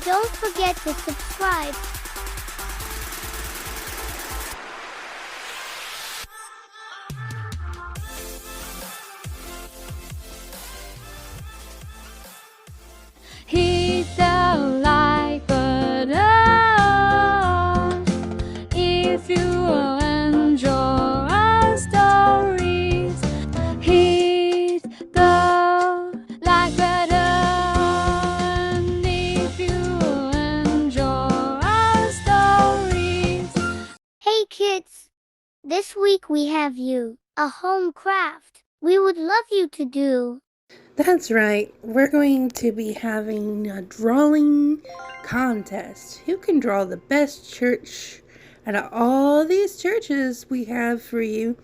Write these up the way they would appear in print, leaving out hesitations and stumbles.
don't forget to subscribe. Hit the like button if you enjoy our stories. Hit the like button if you enjoy our stories. Hey kids! This week we have you a home craft we would love you to do. That's right. We're going to be having a drawing contest. Who can draw the best church out of all these churches we have for you?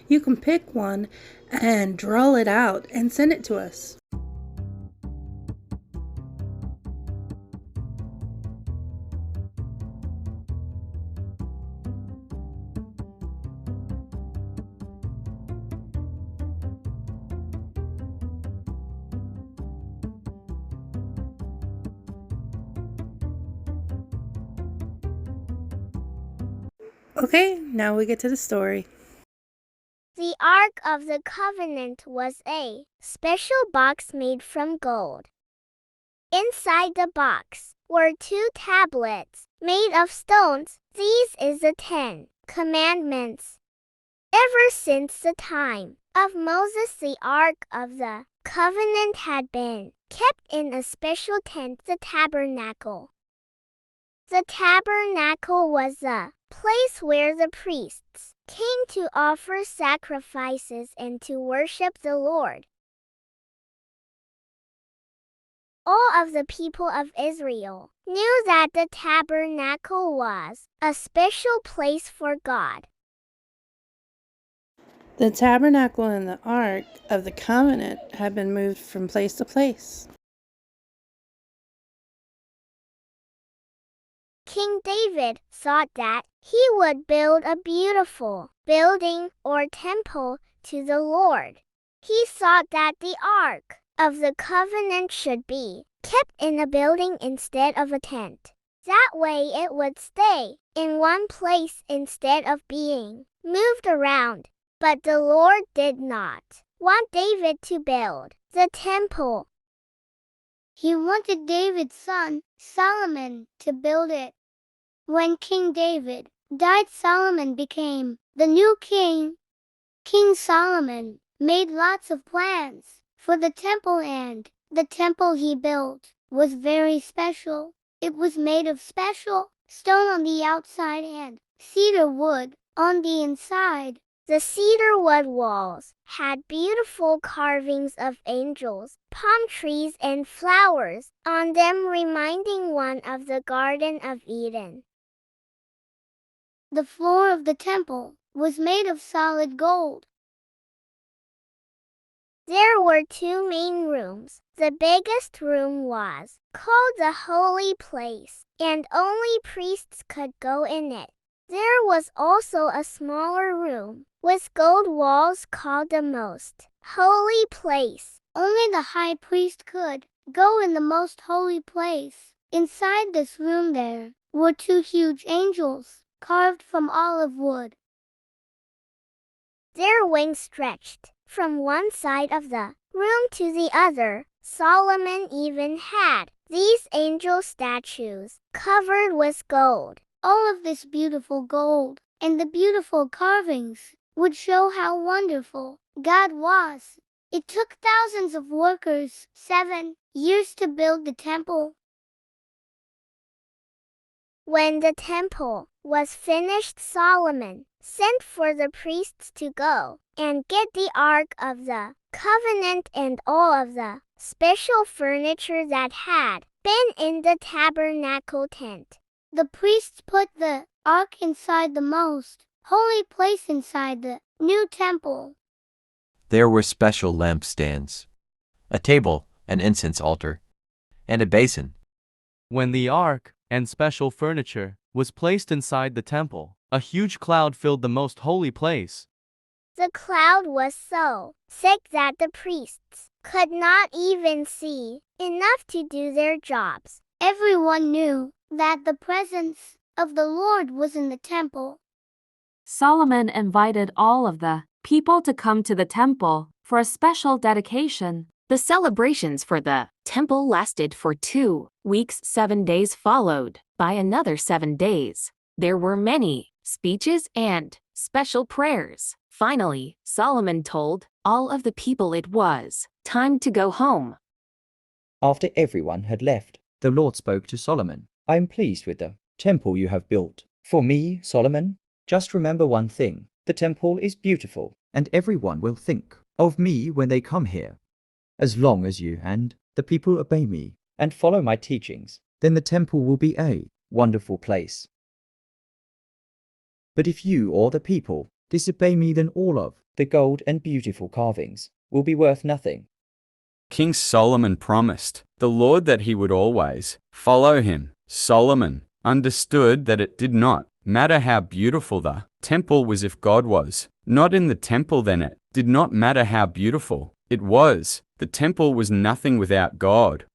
You can pick one and draw it out and send it to us. Okay, now we get to the story. The Ark of the Covenant was a special box made from gold. Inside the box were 2 tablets made of stones. These is the 10 Commandments. Ever since the time of Moses, the Ark of the Covenant had been kept in a special tent, the Tabernacle. The Tabernacle was the place where the priests came to offer sacrifices and to worship the Lord. All of the people of Israel knew that the tabernacle was a special place for God. The tabernacle and the ark of the covenant had been moved from place to place. King David thought that he would build a beautiful building or temple to the Lord. He thought that the Ark of the Covenant should be kept in a building instead of a tent. That way it would stay in one place instead of being moved around. But the Lord did not want David to build the temple. He wanted David's son, Solomon, to build it. When King David died, Solomon became the new king. King Solomon made lots of plans for the temple, and the temple he built was very special. It was made of special stone on the outside and cedar wood on the inside. The cedar wood walls had beautiful carvings of angels, palm trees, and flowers on them, reminding one of the Garden of Eden. The floor of the temple was made of solid gold. There were 2 main rooms. The biggest room was called the Holy Place, and only priests could go in it. There was also a smaller room with gold walls called the Most Holy Place. Only the high priest could go in the Most Holy Place. Inside this room there were 2 huge angels carved from olive wood. Their wings stretched from one side of the room to the other. Solomon even had these angel statues covered with gold. All of this beautiful gold and the beautiful carvings would show how wonderful God was. It took thousands of workers 7 years to build the temple. When the temple was finished, Solomon sent for the priests to go and get the Ark of the Covenant and all of the special furniture that had been in the tabernacle tent. The priests put the Ark inside the most holy place inside the new temple. There were special lampstands, a table, an incense altar, and a basin. When the ark and special furniture was placed inside the temple, a huge cloud filled the most holy place. The cloud was so thick that the priests could not even see enough to do their jobs. Everyone knew that the presence of the Lord was in the temple. Solomon invited all of the people to come to the temple for a special dedication. The celebrations for the temple lasted for 2 weeks. 7 days followed by another 7 days. There were many speeches and special prayers. Finally, Solomon told all of the people it was time to go home. After everyone had left, The Lord spoke to Solomon. I am pleased with the temple you have built. For me, Solomon, just remember one thing. The temple is beautiful. And everyone will think of me when they come here. As long as you and the people obey me, And follow my teachings. then the temple will be a Wonderful place. But if you or the people disobey me, then all of The gold and beautiful carvings will be worth nothing. King Solomon promised the Lord that he would always follow him. Solomon understood that it did not matter how beautiful the temple was if God was not in the temple, then it did not matter how beautiful it was. The temple was nothing without God.